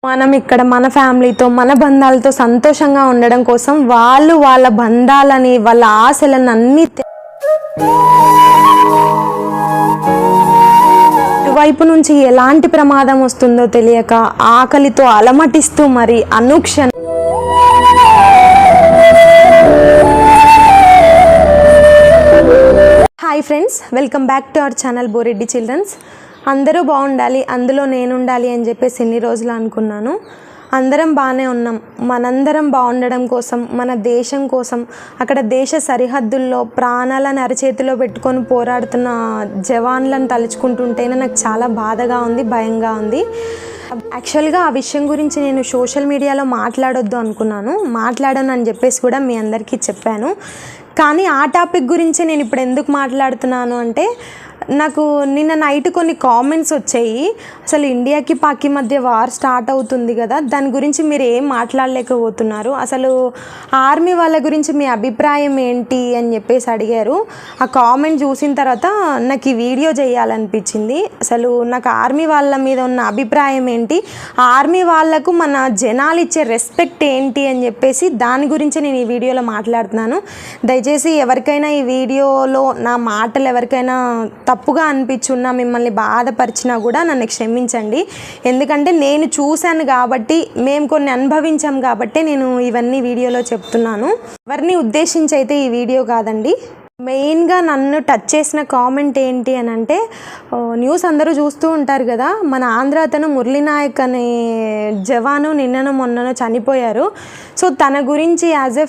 మనం ఇక్కడ మన ఫ్యామిలీతో మన బంధాలతో సంతోషంగా ఉండడం కోసం వాళ్ళు వాళ్ళ బంధాలని వాళ్ళ ఆశలను అన్ని వైపు నుంచి ఎలాంటి ప్రమాదం వస్తుందో తెలియక ఆకలితో అలమటిస్తూ మరి అనుక్షణం hi friends, welcome back to our channel Boreddy children's. అందరూ బాగుండాలి, అందులో నేను ఉండాలి అని చెప్పేసి ఎన్ని రోజులు అనుకున్నాను. అందరం బాగానే ఉన్నాం. మనందరం బాగుండడం కోసం, మన దేశం కోసం, అక్కడ దేశ సరిహద్దుల్లో ప్రాణాలను అరచేతిలో పెట్టుకొని పోరాడుతున్న జవాన్లను తలుచుకుంటుంటేనే నాకు చాలా బాధగా ఉంది, భయంగా ఉంది. యాక్చువల్గా ఆ విషయం గురించి నేను సోషల్ మీడియాలో మాట్లాడొద్దు అనుకున్నాను, మాట్లాడను అని చెప్పేసి కూడా మీ అందరికీ చెప్పాను. కానీ ఆ టాపిక్ గురించి నేను ఇప్పుడు ఎందుకు మాట్లాడుతున్నాను అంటే, నాకు నిన్న నైట్ కొన్ని కామెంట్స్ వచ్చాయి. అసలు ఇండియాకి పాకి మధ్య వార్ స్టార్ట్ అవుతుంది కదా, దాని గురించి మీరు ఏం మాట్లాడలేకపోతున్నారు, అసలు ఆర్మీ వాళ్ళ గురించి మీ అభిప్రాయం ఏంటి అని చెప్పేసి అడిగారు. ఆ కామెంట్ చూసిన తర్వాత నాకు ఈ వీడియో చేయాలనిపించింది. అసలు నాకు ఆర్మీ వాళ్ళ మీద ఉన్న అభిప్రాయం ఏంటి, ఆర్మీ వాళ్ళకు మన జనాలు ఇచ్చే రెస్పెక్ట్ ఏంటి అని చెప్పేసి దాని గురించి నేను ఈ వీడియోలో మాట్లాడుతున్నాను. దయచేసి ఎవరికైనా ఈ వీడియోలో నా మాటలు ఎవరికైనా తప్పుగా అనిపించున్నా, మిమ్మల్ని బాధపరిచినా కూడా నన్ను క్షమించండి. ఎందుకంటే నేను చూశాను కాబట్టి, మేము కొన్ని అనుభవించాం కాబట్టి నేను ఇవన్నీ వీడియోలో చెప్తున్నాను. ఎవరిని ఉద్దేశించి అయితే ఈ వీడియో కాదండి. మెయిన్గా నన్ను టచ్ చేసిన కామెంట్ ఏంటి అని అంటే, న్యూస్ అందరూ చూస్తూ ఉంటారు కదా, మన ఆంధ్ర అతను మురళీనాయక్ అనే జవాను నిన్ననో మొన్ననో చనిపోయారు. సో తన గురించి యాజ్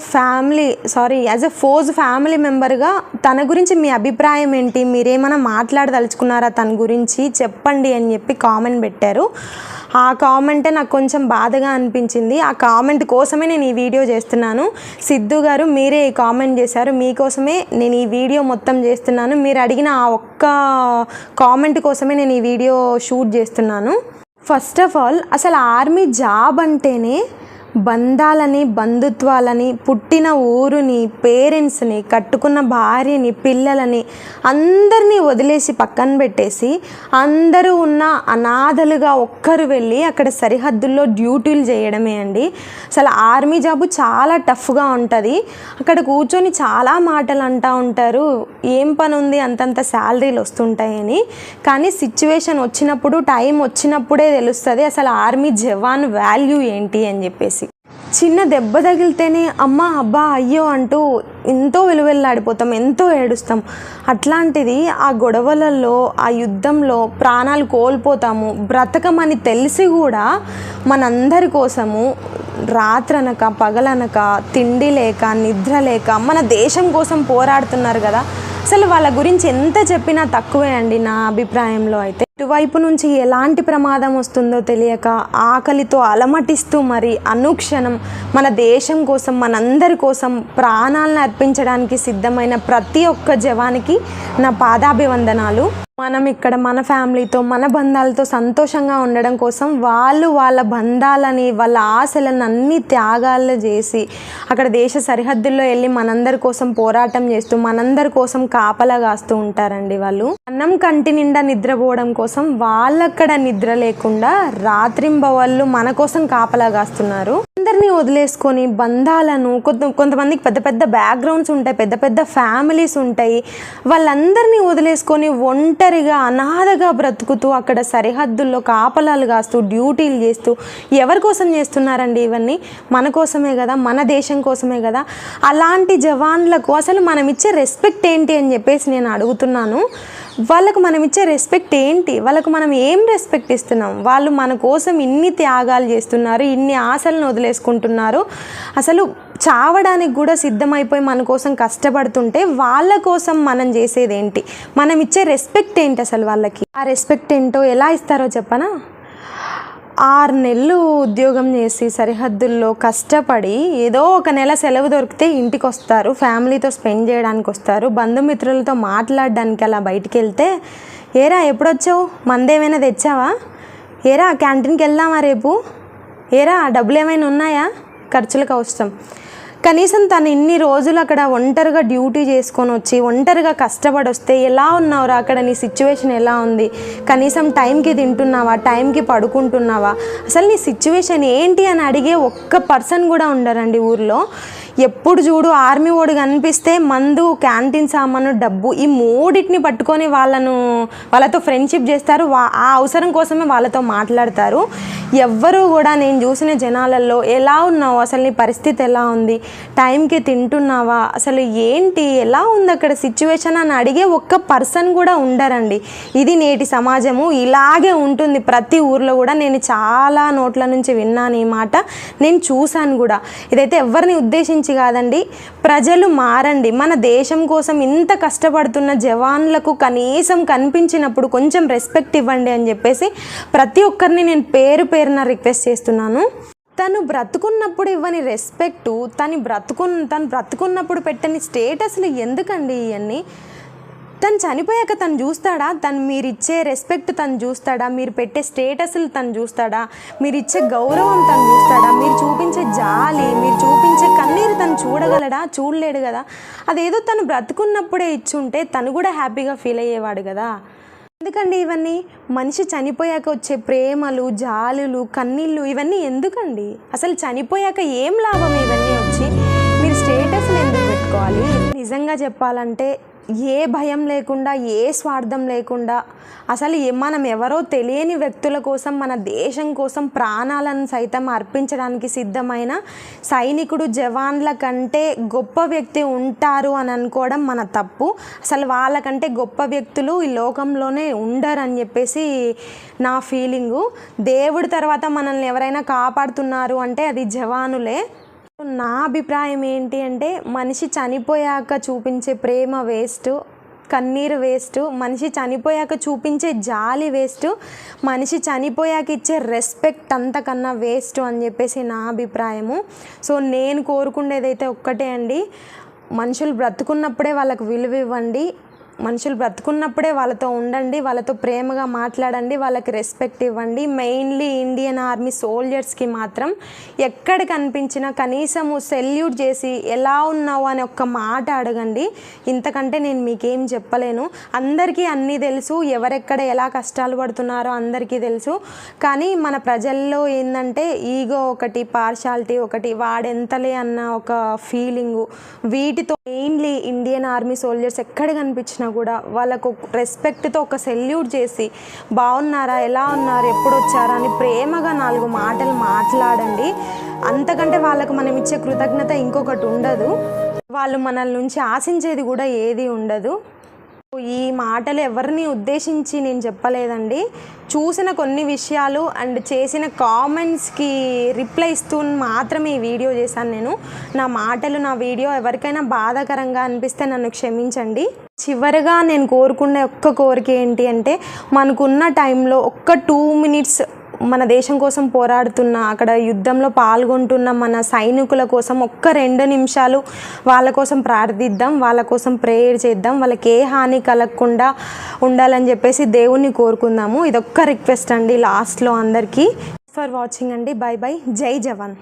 ఎ ఫోర్స్ ఫ్యామిలీ మెంబర్గా తన గురించి మీ అభిప్రాయం ఏంటి, మీరేమైనా మాట్లాడదలుచుకున్నారా తన గురించి చెప్పండి అని చెప్పి కామెంట్ పెట్టారు. ఆ కామెంటే నాకు కొంచెం బాధగా అనిపించింది. ఆ కామెంట్ కోసమే నేను ఈ వీడియో చేస్తున్నాను. సిద్ధు గారు, మీరే ఈ కామెంట్ చేశారు, మీకోసమే నేను ఈ వీడియో మొత్తం చేస్తున్నాను. మీరు అడిగిన ఆ ఒక్క కామెంట్ కోసమే నేను ఈ వీడియో షూట్ చేస్తున్నాను. ఫస్ట్ ఆఫ్ ఆల్, అసలు ఆర్మీ జాబ్ అంటేనే బంధాలని, బంధుత్వాలని, పుట్టిన ఊరుని, పేరెంట్స్ని, కట్టుకున్న భార్యని, పిల్లలని అందరినీ వదిలేసి పక్కన పెట్టేసి అందరూ ఉన్న అనాథలుగా ఒక్కరు వెళ్ళి అక్కడ సరిహద్దుల్లో డ్యూటీలు చేయడమే అండి. అసలు ఆర్మీ జాబు చాలా టఫ్గా ఉంటుంది. అక్కడ కూర్చొని చాలా మాటలు అంటూ ఉంటారు, ఏం పని ఉంది, అంతంత శాలరీలు వస్తుంటాయని. కానీ సిచ్యువేషన్ వచ్చినప్పుడు, టైం వచ్చినప్పుడే తెలుస్తుంది అసలు ఆర్మీ జవాన్ వాల్యూ ఏంటి అని చెప్పేసి. చిన్న దెబ్బ తగిలితేనే అమ్మ అబ్బా అయ్యో అంటూ ఎంతో వెలువెల్లాడిపోతాం, ఎంతో ఏడుస్తాం. అట్లాంటిది ఆ గొడవలలో, ఆ యుద్ధంలో ప్రాణాలు కోల్పోతాము. బ్రతకమని తెలిసి కూడా మనందరి కోసము రాత్రనక పగలనక తిండి లేక నిద్ర లేక మన దేశం కోసం పోరాడుతున్నారు కదా. అసలు వాళ్ళ గురించి ఎంత చెప్పినా తక్కువే అండి నా అభిప్రాయంలో అయితే. ఇటువైపు నుంచి ఎలాంటి ప్రమాదం వస్తుందో తెలియక ఆకలితో అలమటిస్తూ మరి అనుక్షణం మన దేశం కోసం, మనందరి కోసం ప్రాణాలను అర్పించడానికి సిద్ధమైన ప్రతి ఒక్క జవానికి నా పాదాభివందనాలు. మనం ఇక్కడ మన ఫ్యామిలీతో మన బంధాలతో సంతోషంగా ఉండడం కోసం వాళ్ళు వాళ్ళ బంధాలని వాళ్ళ ఆశలను అన్ని త్యాగాలు చేసి అక్కడ దేశ సరిహద్దుల్లో వెళ్ళి మనందరి కోసం పోరాటం చేస్తూ మనందరి కోసం కాపలా కాస్తూ ఉంటారండి. వాళ్ళు అన్నం కంటి నిండా నిద్రపోవడం కోసం వాళ్ళక్కడ నిద్ర లేకుండా రాత్రింబవళ్ళు మన కోసం కాపలా కాస్తున్నారు. అందరినీ వదిలేసుకొని బంధాలను, కొంతమందికి పెద్ద పెద్ద బ్యాక్గ్రౌండ్స్ ఉంటాయి, పెద్ద పెద్ద ఫ్యామిలీస్ ఉంటాయి, వాళ్ళందరినీ వదిలేసుకొని ఒంటరిగా అనాథగా బ్రతుకుతూ అక్కడ సరిహద్దుల్లో కాపలాలు కాస్తూ డ్యూటీలు చేస్తూ ఎవరి కోసం చేస్తున్నారండి ఇవన్నీ? మన కోసమే కదా, మన దేశం కోసమే కదా. అలాంటి జవాన్లకు అసలు మనం ఇచ్చే రెస్పెక్ట్ ఏంటి అని చెప్పేసి నేను అడుగుతున్నాను. వాళ్ళకు మనం ఇచ్చే రెస్పెక్ట్ ఏంటి? వాళ్ళకు మనం ఏం రెస్పెక్ట్ ఇస్తున్నాం? వాళ్ళు మన కోసం ఇన్ని త్యాగాలు చేస్తున్నారు, ఇన్ని ఆశలను వదిలేసుకుంటున్నారు, అసలు చావడానికి కూడా సిద్ధమైపోయి మన కోసం కష్టపడుతుంటే వాళ్ళ కోసం మనం చేసేది ఏంటి? మనం ఇచ్చే రెస్పెక్ట్ ఏంటి అసలు వాళ్ళకి? ఆ రెస్పెక్ట్ ఏంటో ఎలా ఇస్తారో చెప్పనా? 6 నెలలు ఉద్యోగం చేసి సరిహద్దుల్లో కష్టపడి ఏదో ఒక నెల సెలవు దొరికితే ఇంటికి వస్తారు, ఫ్యామిలీతో స్పెండ్ చేయడానికి వస్తారు, బంధుమిత్రులతో మాట్లాడడానికి అలా బయటికి వెళ్తే, ఏరా ఎప్పుడొచ్చావు, మందేమైనా తెచ్చావా, ఏరా క్యాంటీన్కి వెళ్దామా రేపు, ఏరా డబ్బులు ఏమైనా ఉన్నాయా, ఖర్చులకు అవసరం. కనీసం తను ఇన్ని రోజులు అక్కడ ఒంటరిగా డ్యూటీ చేసుకొని వచ్చి ఒంటరిగా కష్టపడి వస్తే ఎలా ఉన్నావురా, అక్కడ నీ సిచ్యువేషన్ ఎలా ఉంది, కనీసం టైంకి తింటున్నావా, టైంకి పడుకుంటున్నావా, అసలు నీ సిచ్యువేషన్ ఏంటి అని అడిగే ఒక్క పర్సన్ కూడా ఉండరండి ఊర్లో. ఎప్పుడు చూడు ఆర్మీ ఓడి కనిపిస్తే మందు, క్యాంటీన్ సామాను, డబ్బు, ఈ మూడింటిని పట్టుకొని వాళ్ళతో ఫ్రెండ్షిప్ చేస్తారు. ఆ అవసరం కోసమే వాళ్ళతో మాట్లాడతారు. ఎవ్వరూ కూడా నేను చూసిన జనాలలో ఎలా ఉన్నావు, అసలు నీ పరిస్థితి ఎలా ఉంది, టైంకి తింటున్నావా, అసలు ఏంటి, ఎలా ఉంది అక్కడ సిచ్యువేషన్ అని అడిగే ఒక్క పర్సన్ కూడా ఉండరండి. ఇది నేటి సమాజము, ఇలాగే ఉంటుంది ప్రతి ఊర్లో కూడా. నేను చాలా నోట్ల నుంచి విన్నాను ఈ మాట, నేను చూశాను కూడా. ఇదైతే ఎవరిని ఉద్దేశించి కాదండి, ప్రజలు మారండి. మన దేశం కోసం ఇంత కష్టపడుతున్న జవాన్లకు కనీసం కనిపించినప్పుడు కొంచెం రెస్పెక్ట్ ఇవ్వండి అని చెప్పేసి ప్రతి ఒక్కరిని నేను పేరు పేరున రిక్వెస్ట్ చేస్తున్నాను. తను బ్రతుకున్నప్పుడు ఇవ్వని రెస్పెక్టు, తను బ్రతుకున్నప్పుడు పెట్టని స్టేటస్లు ఎందుకండి ఇవన్నీ? తను చనిపోయాక తను చూస్తాడా? మీరు ఇచ్చే రెస్పెక్ట్ తను చూస్తాడా? మీరు పెట్టే స్టేటస్లు తను చూస్తాడా? మీరు ఇచ్చే గౌరవం తను చూస్తాడా? మీరు చూపించే జాలి, మీరు చూపించే కన్నీరు తను చూడగలడా? చూడలేడు కదా. అదేదో తను బ్రతుకున్నప్పుడే ఇచ్చుంటే తను కూడా హ్యాపీగా ఫీల్ అయ్యేవాడు కదా. ఎందుకండి ఇవన్నీ? మనిషి చనిపోయాక వచ్చే ప్రేమలు, జాలులు, కన్నీళ్ళు ఇవన్నీ ఎందుకండి? అసలు చనిపోయాక ఏం లాభం ఇవన్నీ వచ్చి? మీరు స్టేటస్లు ఎందుకు పెట్టుకోవాలి? నిజంగా చెప్పాలంటే ఏ భయం లేకుండా, ఏ స్వార్థం లేకుండా, అసలు మనం ఎవరో తెలియని వ్యక్తుల కోసం, మన దేశం కోసం ప్రాణాలను సైతం అర్పించడానికి సిద్ధమైన సైనికుడు, జవాన్ల కంటే గొప్ప వ్యక్తి ఉంటారు అని అనుకోవడం మన తప్పు. అసలు వాళ్ళకంటే గొప్ప వ్యక్తులు ఈ లోకంలోనే ఉండరు అని చెప్పేసి నా ఫీలింగు. దేవుడి తర్వాత మనల్ని ఎవరైనా కాపాడుతున్నారు అంటే అది జవానులే. నా అభిప్రాయం ఏంటి అంటే, మనిషి చనిపోయాక చూపించే ప్రేమ వేస్ట్, కన్నీరు వేస్ట్, మనిషి చనిపోయాక చూపించే జాలి వేస్ట్, మనిషి చనిపోయాక ఇచ్చే రెస్పెక్ట్ అంతకన్నా వేస్ట్ అని చెప్పేసి నా అభిప్రాయము. సో నేను కోరుకునేదైతే ఒక్కటే అండి, మనుషులు బ్రతుకున్నప్పుడే వాళ్ళకు విలువ ఇవ్వండి, మనుషులు బ్రతుకున్నప్పుడే వాళ్ళతో ఉండండి, వాళ్ళతో ప్రేమగా మాట్లాడండి, వాళ్ళకి రెస్పెక్ట్ ఇవ్వండి. మెయిన్లీ ఇండియన్ ఆర్మీ సోల్జర్స్కి మాత్రం ఎక్కడ కనిపించినా కనీసము సెల్యూట్ చేసి ఎలా ఉన్నావు అని ఒక్క మాట అడగండి. ఇంతకంటే నేను మీకేం చెప్పలేను. అందరికీ అన్నీ తెలుసు, ఎవరెక్కడ ఎలా కష్టాలు పడుతున్నారో అందరికీ తెలుసు. కానీ మన ప్రజల్లో ఏంటంటే ఈగో ఒకటి, పార్షాలిటీ ఒకటి, వాడెంతలే అన్న ఒక ఫీలింగు, వీటితో మెయిన్లీ ఇండియన్ ఆర్మీ సోల్జర్స్ ఎక్కడ కనిపించినా కూడా వాళ్ళకు రెస్పెక్ట్తో ఒక సెల్యూట్ చేసి బాగున్నారా, ఎలా ఉన్నారు, ఎప్పుడు వచ్చారా అని ప్రేమగా 4 మాటలు మాట్లాడండి. అంతకంటే వాళ్ళకు మనం ఇచ్చే కృతజ్ఞత ఇంకొకటి ఉండదు. వాళ్ళు మనల నుంచి ఆశించేది కూడా ఏది ఉండదు. ఈ మాటలు ఎవరిని ఉద్దేశించి నేను చెప్పలేదండి. చూసిన కొన్ని విషయాలు అండ్ చేసిన కామెంట్స్కి రిప్లై ఇస్తూ మాత్రమే ఈ వీడియో చేశాను నేను. నా మాటలు, నా వీడియో ఎవరికైనా బాధాకరంగా అనిపిస్తే నన్ను క్షమించండి. చివరిగా నేను కోరుకునే ఒక్క కోరిక ఏంటి అంటే, మనకున్న టైంలో ఒక్క 2 minutes మన దేశం కోసం పోరాడుతున్న, అక్కడ యుద్ధంలో పాల్గొంటున్న మన సైనికుల కోసం ఒక్క 2 నిమిషాలు వాళ్ళ కోసం ప్రార్థిద్దాం, వాళ్ళ కోసం ప్రేయర్ చేద్దాం, వాళ్ళకి ఏ హాని కలగకుండా ఉండాలని చెప్పేసి దేవుణ్ణి కోరుకుందాము. ఇదొక్క రిక్వెస్ట్ అండి లాస్ట్లో అందరికీ. ఫర్ వాచింగ్ అండి. By by. జై జవాన్.